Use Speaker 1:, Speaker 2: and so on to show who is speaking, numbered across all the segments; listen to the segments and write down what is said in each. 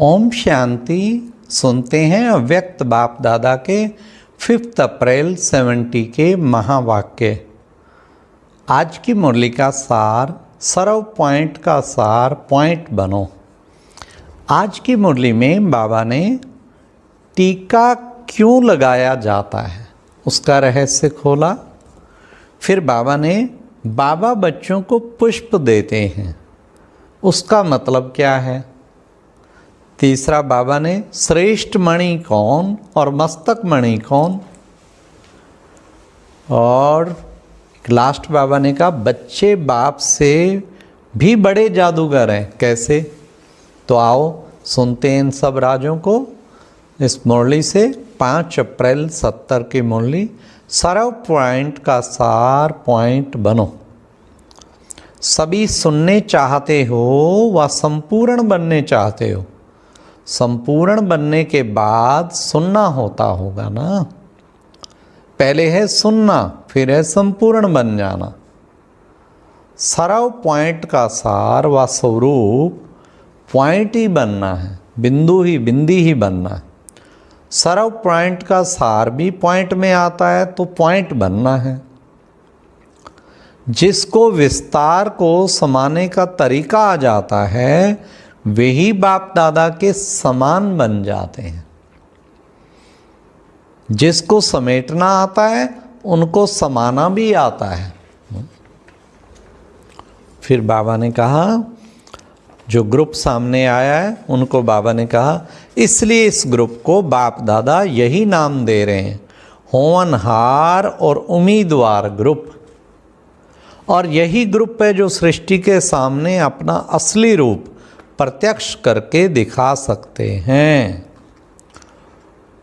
Speaker 1: ओम शांति। सुनते हैं अव्यक्त बाप दादा के 5 अप्रैल 70 के महावाक्य। आज की मुरली का सार, सर्व पॉइंट का सार, पॉइंट बनो। आज की मुरली में बाबा ने टीका क्यों लगाया जाता है उसका रहस्य खोला। फिर बाबा बच्चों को पुष्प देते हैं, उसका मतलब क्या है। तीसरा, बाबा ने श्रेष्ठ मणि कौन और मस्तक मणि कौन। और लास्ट बाबा ने कहा बच्चे बाप से भी बड़े जादूगर हैं, कैसे। तो आओ सुनते हैं इन सब राजों को इस मुरली से। 5 अप्रैल 70 की मुरली, सर्व पॉइंट का सार, पॉइंट बनो। सभी सुनने चाहते हो व संपूर्ण बनने चाहते हो। संपूर्ण बनने के बाद सुनना होता होगा ना। पहले है सुनना, फिर है संपूर्ण बन जाना। सर्व पॉइंट का सार व स्वरूप पॉइंट ही बनना है, बिंदी ही बनना है। सर्व पॉइंट का सार भी पॉइंट में आता है तो पॉइंट बनना है। जिसको विस्तार को समाने का तरीका आ जाता है वही बाप दादा के समान बन जाते हैं। जिसको समेटना आता है उनको समाना भी आता है। फिर बाबा ने कहा, जो ग्रुप सामने आया है उनको बाबा ने कहा इसलिए इस ग्रुप को बाप दादा यही नाम दे रहे हैं, होनहार और उम्मीदवार ग्रुप। और यही ग्रुप है जो सृष्टि के सामने अपना असली रूप प्रत्यक्ष करके दिखा सकते हैं।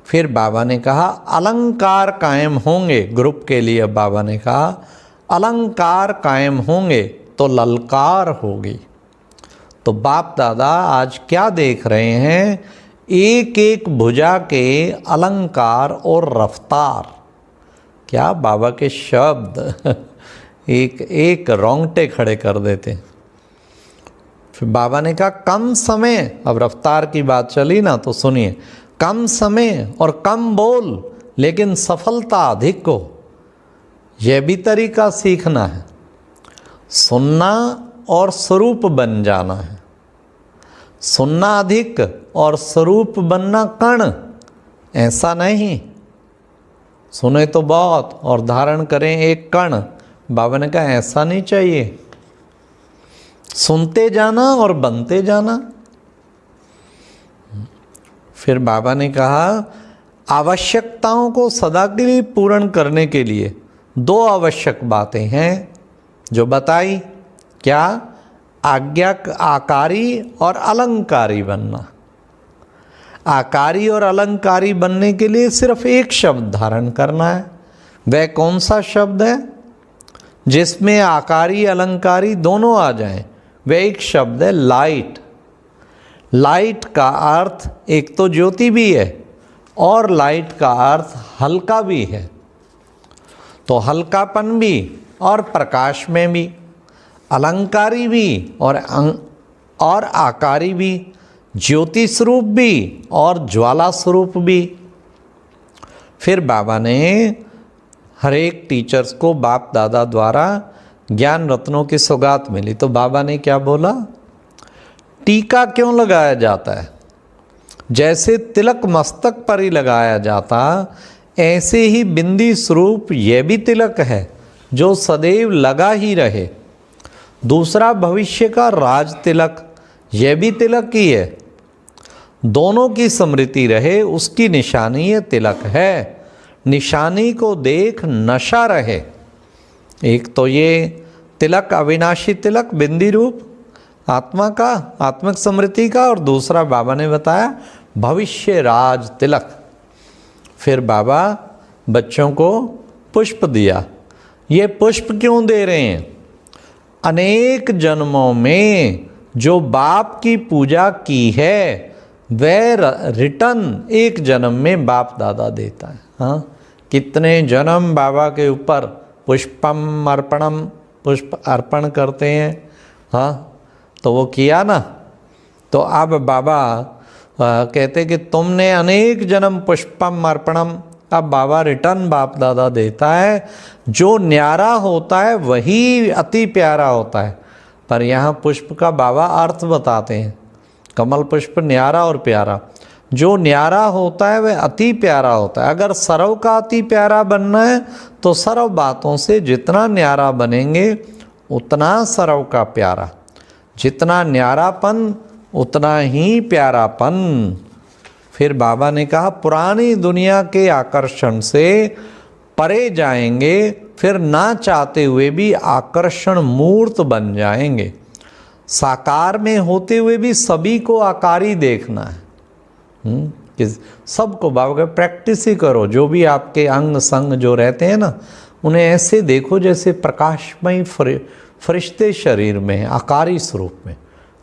Speaker 1: फिर बाबा ने कहा अलंकार कायम होंगे ग्रुप के लिए। बाबा ने कहा अलंकार कायम होंगे तो ललकार होगी। तो बाप दादा आज क्या देख रहे हैं, एक एक भुजा के अलंकार और रफ्तार। क्या बाबा के शब्द एक एक रोंगटे खड़े कर देते। फिर बाबा ने कहा कम समय, अब रफ्तार की बात चली ना तो सुनिए, कम समय और कम बोल लेकिन सफलता अधिक हो। यह भी तरीका सीखना है। सुनना और स्वरूप बन जाना है। सुनना अधिक और स्वरूप बनना कण, ऐसा नहीं सुने तो बहुत और धारण करें एक कण। बाबा ने कहा ऐसा नहीं चाहिए, सुनते जाना और बनते जाना। फिर बाबा ने कहा आवश्यकताओं को सदा के लिए पूर्ण करने के लिए 2 आवश्यक बातें हैं जो बताई। क्या? आज्ञा आकारी और अलंकारी बनना। आकारी और अलंकारी बनने के लिए सिर्फ एक शब्द धारण करना है। वह कौन सा शब्द है जिसमें आकारी अलंकारी दोनों आ जाएं? वह एक शब्द है लाइट। लाइट का अर्थ एक तो ज्योति भी है और लाइट का अर्थ हल्का भी है। तो हल्कापन भी और प्रकाश में भी, अलंकारी भी और आकारी भी, ज्योति स्वरूप भी और ज्वाला स्वरूप भी। फिर बाबा ने हर एक टीचर्स को बाप दादा द्वारा ज्ञान रत्नों की सौगात मिली। तो बाबा ने क्या बोला, टीका क्यों लगाया जाता है। जैसे तिलक मस्तक पर ही लगाया जाता, ऐसे ही बिंदी स्वरूप यह भी तिलक है जो सदैव लगा ही रहे। दूसरा भविष्य का राज तिलक, यह भी तिलक ही है। दोनों की स्मृति रहे, उसकी निशानी ये तिलक है। निशानी को देख नशा रहे। एक तो ये तिलक अविनाशी तिलक बिंदी रूप आत्मा का, आत्मिक स्मृति का, और दूसरा बाबा ने बताया भविष्य राज तिलक। फिर बाबा बच्चों को पुष्प दिया। ये पुष्प क्यों दे रहे हैं? अनेक जन्मों में जो बाप की पूजा की है वह रिटर्न एक जन्म में बाप दादा देता है। हाँ, कितने जन्म बाबा के ऊपर पुष्पम अर्पणम, पुष्प अर्पण करते हैं। हाँ, तो वो किया ना। तो अब बाबा कहते कि तुमने अनेक जन्म पुष्पम अर्पणम। अब बाबा रिटर्न बाप दादा देता है, जो न्यारा होता है वही अति प्यारा होता है। पर यहाँ पुष्प का बाबा अर्थ बताते हैं, कमल पुष्प न्यारा और प्यारा। जो न्यारा होता है वह अति प्यारा होता है। अगर सर्व का अति प्यारा बनना है तो सर्व बातों से जितना न्यारा बनेंगे उतना सर्व का प्यारा। जितना न्यारापन उतना ही प्यारापन। फिर बाबा ने कहा पुरानी दुनिया के आकर्षण से परे जाएंगे, फिर ना चाहते हुए भी आकर्षण मूर्त बन जाएंगे। साकार में होते हुए भी सभी को आकारी देखना है। कि सबको बाबा का प्रैक्टिस ही करो। जो भी आपके अंग संग जो रहते हैं ना, उन्हें ऐसे देखो जैसे प्रकाशमय फरिश्ते शरीर में, आकारी स्वरूप में,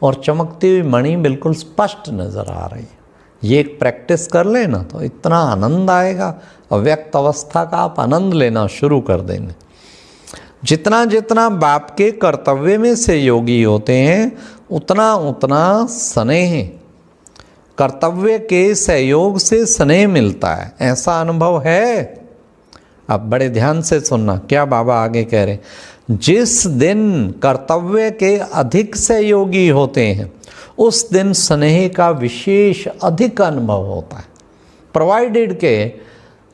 Speaker 1: और चमकती हुई मणि बिल्कुल स्पष्ट नज़र आ रही है। ये एक प्रैक्टिस कर लेना तो इतना आनंद आएगा, अव्यक्त अवस्था का आप आनंद लेना शुरू कर देंगे। जितना जितना बाप के कर्तव्य में से योगी होते हैं उतना उतना स्नेह, कर्तव्य के सहयोग से स्नेह मिलता है। ऐसा अनुभव है। अब बड़े ध्यान से सुनना क्या बाबा आगे कह रहे हैं। जिस दिन कर्तव्य के अधिक सहयोगी होते हैं उस दिन स्नेह का विशेष अधिक अनुभव होता है, प्रोवाइडेड के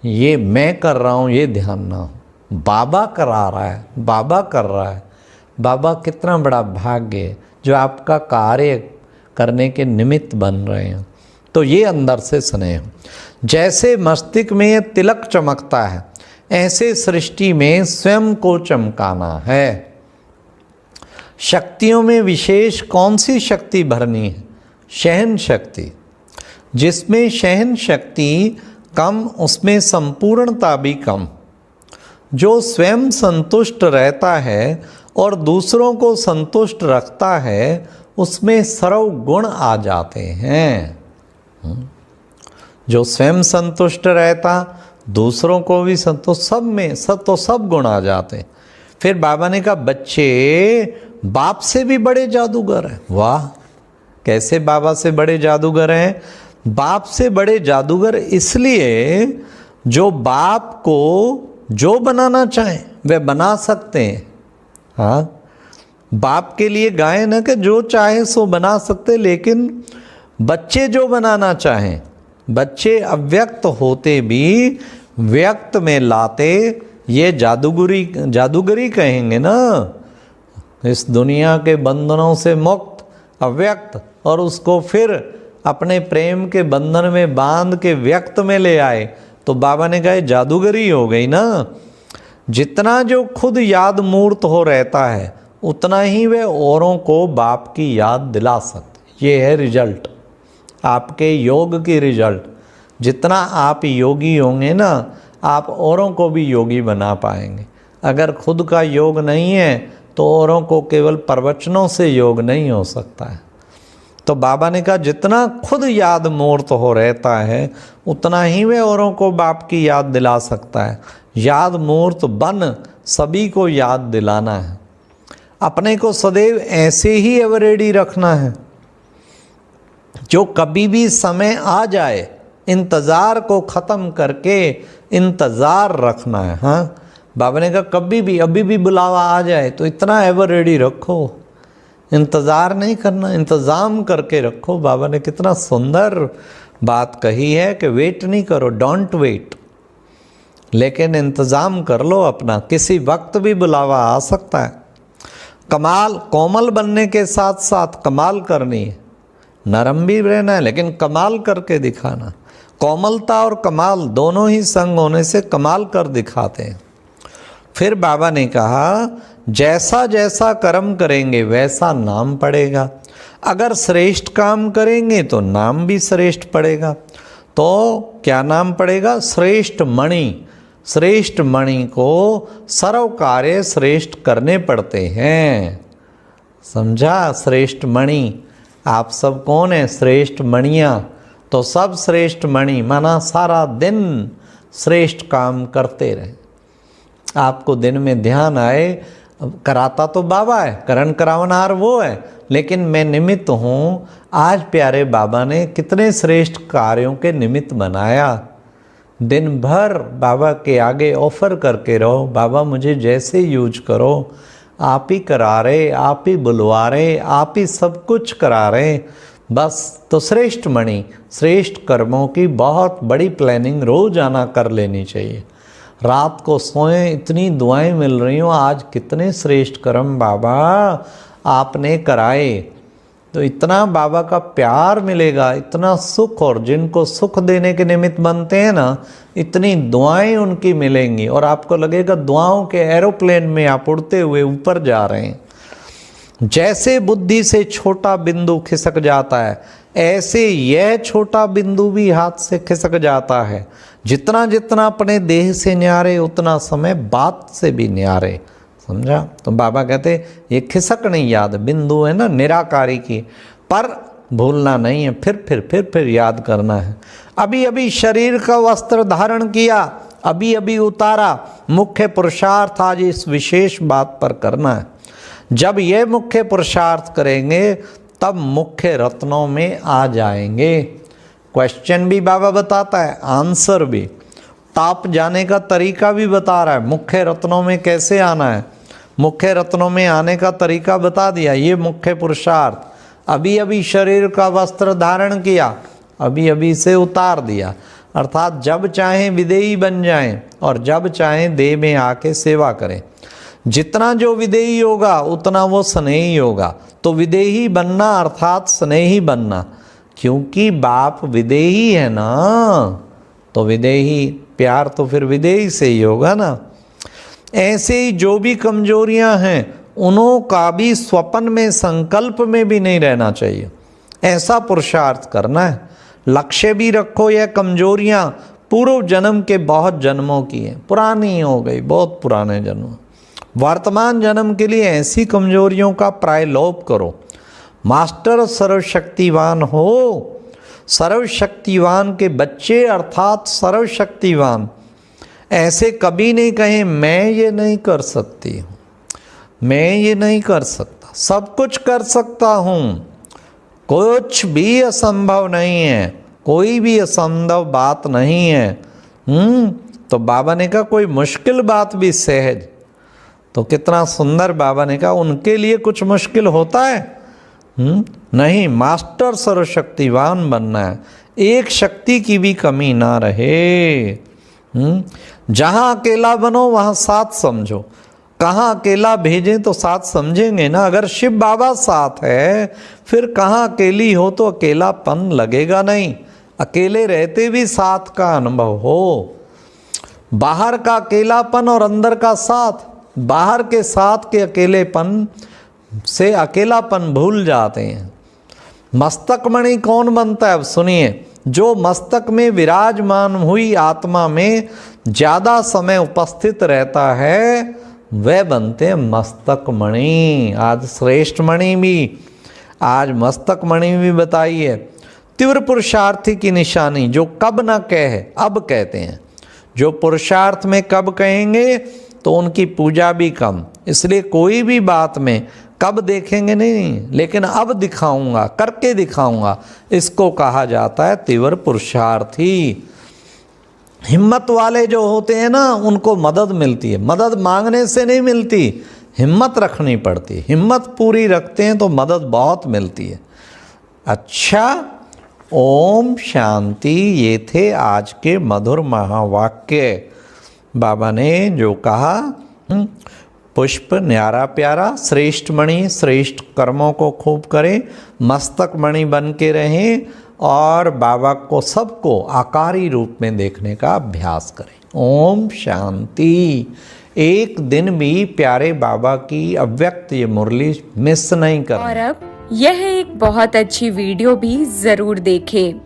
Speaker 1: ये मैं कर रहा हूँ ये ध्यान ना हो, बाबा करा रहा है, बाबा कर रहा है। बाबा कितना बड़ा भाग्य है जो आपका कार्य करने के निमित्त बन रहे हैं। तो ये अंदर से स्नेह, जैसे मस्तिष्क में तिलक चमकता है ऐसे सृष्टि में स्वयं को चमकाना है। शक्तियों में विशेष कौन सी शक्ति भरनी है? सहन शक्ति। जिसमें सहन शक्ति कम उसमें संपूर्णता भी कम। जो स्वयं संतुष्ट रहता है और दूसरों को संतुष्ट रखता है उसमें सर्व गुण आ जाते हैं। जो स्वयं संतुष्ट रहता दूसरों को भी संतुष्ट, सब में सब गुण आ जाते हैं। फिर बाबा ने कहा बच्चे बाप से भी बड़े जादूगर हैं। वाह, कैसे बाबा से बड़े जादूगर हैं? बाप से बड़े जादूगर इसलिए जो बाप को जो बनाना चाहें वे बना सकते हैं। हाँ, बाप के लिए गाय न कि जो चाहे सो बना सकते, लेकिन बच्चे जो बनाना चाहें, बच्चे अव्यक्त होते भी व्यक्त में लाते, ये जादूगरी कहेंगे ना। इस दुनिया के बंधनों से मुक्त अव्यक्त, और उसको फिर अपने प्रेम के बंधन में बांध के व्यक्त में ले आए, तो बाबा ने कहा जादूगरी हो गई ना। जितना जो खुद याद मूर्त हो रहता है उतना ही वह औरों को बाप की याद दिला सकते। ये है रिजल्ट, आपके योग की रिजल्ट। जितना आप योगी होंगे ना, आप औरों को भी योगी बना पाएंगे। अगर खुद का योग नहीं है तो औरों को केवल प्रवचनों से योग नहीं हो सकता है। तो बाबा ने कहा जितना खुद याद मूर्त हो रहता है उतना ही वह औरों को बाप की याद दिला सकता है। याद मूर्त बन सभी को याद दिलाना है। अपने को सदैव ऐसे ही एवरेडी रखना है जो कभी भी समय आ जाए इंतज़ार को ख़त्म करके इंतज़ार रखना है। हाँ, बाबा ने कहा कभी भी अभी भी बुलावा आ जाए तो इतना एवर रेडी रखो, इंतज़ार नहीं करना, इंतज़ाम करके रखो। बाबा ने कितना सुंदर बात कही है कि वेट नहीं करो, डोंट वेट, लेकिन इंतज़ाम कर लो अपना, किसी वक्त भी बुलावा आ सकता है। कमाल कोमल बनने के साथ साथ कमाल करनी है, नरम भी रहना है लेकिन कमाल करके दिखाना। कोमलता और कमाल दोनों ही संग होने से कमाल कर दिखाते हैं। फिर बाबा ने कहा जैसा जैसा कर्म करेंगे वैसा नाम पड़ेगा। अगर श्रेष्ठ काम करेंगे तो नाम भी श्रेष्ठ पड़ेगा। तो क्या नाम पड़ेगा? श्रेष्ठ मणि। श्रेष्ठ मणि को सर्व कार्य श्रेष्ठ करने पड़ते हैं। समझा? श्रेष्ठ मणि आप सब कौन है? श्रेष्ठ मणियाँ। तो सब श्रेष्ठ मणि माना सारा दिन श्रेष्ठ काम करते रहे। आपको दिन में ध्यान आए, कराता तो बाबा है, करण करावनहार वो है, लेकिन मैं निमित्त हूँ आज प्यारे बाबा ने कितने श्रेष्ठ कार्यों के निमित्त बनाया। दिन भर बाबा के आगे ऑफर करके रहो, बाबा मुझे जैसे यूज करो, आप ही करा रहे, आप ही बुलवा रहे, आप ही सब कुछ करा रहे बस। तो श्रेष्ठ मणि, श्रेष्ठ कर्मों की बहुत बड़ी प्लानिंग रोजाना कर लेनी चाहिए। रात को सोएं, इतनी दुआएं मिल रही हो, आज कितने श्रेष्ठ कर्म बाबा आपने कराए, तो इतना बाबा का प्यार मिलेगा, इतना सुख, और जिनको सुख देने के निमित्त बनते हैं ना, इतनी दुआएं उनकी मिलेंगी और आपको लगेगा दुआओं के एरोप्लेन में आप उड़ते हुए ऊपर जा रहे हैं। जैसे बुद्धि से छोटा बिंदु खिसक जाता है, ऐसे यह छोटा बिंदु भी हाथ से खिसक जाता है। जितना जितना अपने देह से न्यारे, उतना समय बात से भी न्यारे। समझा? तो बाबा कहते ये खिसक नहीं याद, बिंदु है ना निराकारी की, पर भूलना नहीं है, फिर याद करना है। अभी अभी शरीर का वस्त्र धारण किया, अभी अभी उतारा, मुख्य पुरुषार्थ आज इस विशेष बात पर करना है। जब ये मुख्य पुरुषार्थ करेंगे तब मुख्य रत्नों में आ जाएंगे। क्वेश्चन भी बाबा बताता है, आंसर भी, ताप जाने का तरीका भी बता रहा है, मुख्य रत्नों में कैसे आना है। मुख्य रत्नों में आने का तरीका बता दिया, ये मुख्य पुरुषार्थ। अभी अभी शरीर का वस्त्र धारण किया, अभी अभी से उतार दिया, अर्थात जब चाहें विदेही बन जाएं और जब चाहें देह में आके सेवा करें। जितना जो विदेही होगा उतना वो स्नेही होगा। तो विदेही बनना अर्थात स्नेही बनना, क्योंकि बाप विदेही है ना, तो विदेही प्यार तो फिर विदेही से ही होगा ना। ऐसे ही जो भी कमजोरियां हैं उन्हों का भी स्वप्न में, संकल्प में भी नहीं रहना चाहिए। ऐसा पुरुषार्थ करना है। लक्ष्य भी रखो, यह कमजोरियां पूर्व जन्म के बहुत जन्मों की हैं, पुरानी हो गई, बहुत पुराने जन्म। वर्तमान जन्म के लिए ऐसी कमजोरियों का प्रायलोप करो। मास्टर सर्वशक्तिवान हो, सर्वशक्तिवान के बच्चे अर्थात सर्वशक्तिवान ऐसे कभी नहीं कहें मैं ये नहीं कर सकती हूँ, मैं ये नहीं कर सकता, सब कुछ कर सकता हूँ, कुछ भी असंभव नहीं है, कोई भी असंभव बात नहीं है। तो बाबा ने कहा कोई मुश्किल बात भी सहज। तो कितना सुंदर बाबा ने कहा, उनके लिए कुछ मुश्किल होता है? नहीं, मास्टर सर्वशक्तिवान बनना है, एक शक्ति की भी कमी ना रहे। जहाँ अकेला बनो वहाँ साथ समझो, कहाँ अकेला भेजें तो साथ समझेंगे ना। अगर शिव बाबा साथ है फिर कहाँ अकेली हो तो अकेलापन लगेगा नहीं, अकेले रहते भी साथ का अनुभव हो। बाहर का अकेलापन और अंदर का साथ, बाहर के साथ के अकेलेपन से अकेलापन भूल जाते हैं। मस्तक मणि कौन बनता है? अब सुनिए, जो मस्तक में विराजमान हुई आत्मा में ज़्यादा समय उपस्थित रहता है वह बनते हैं मस्तक मणि। आज श्रेष्ठ मणि भी, आज मस्तक मणि भी बताई है। तीव्र पुरुषार्थी की निशानी, जो कब ना कहे अब कहते हैं। जो पुरुषार्थ में कब कहेंगे तो उनकी पूजा भी कम। इसलिए कोई भी बात में कब देखेंगे नहीं, लेकिन अब दिखाऊंगा, करके दिखाऊंगा, इसको कहा जाता है तीव्र पुरुषार्थी। हिम्मत वाले जो होते हैं ना उनको मदद मिलती है, मदद मांगने से नहीं मिलती, हिम्मत रखनी पड़ती है। हिम्मत पूरी रखते हैं तो मदद बहुत मिलती है। अच्छा, ओम शांति। ये थे आज के मधुर महावाक्य। बाबा ने जो कहा, पुष्प न्यारा प्यारा, श्रेष्ठ मणि, श्रेष्ठ कर्मों को खूब करें, मस्तक मणि बन के रहें और बाबा को सबको आकारी रूप में देखने का अभ्यास करें। ओम शांति। एक दिन भी प्यारे बाबा की अव्यक्त ये मुरली मिस नहीं करें।
Speaker 2: और अब यह एक बहुत अच्छी वीडियो भी जरूर देखें।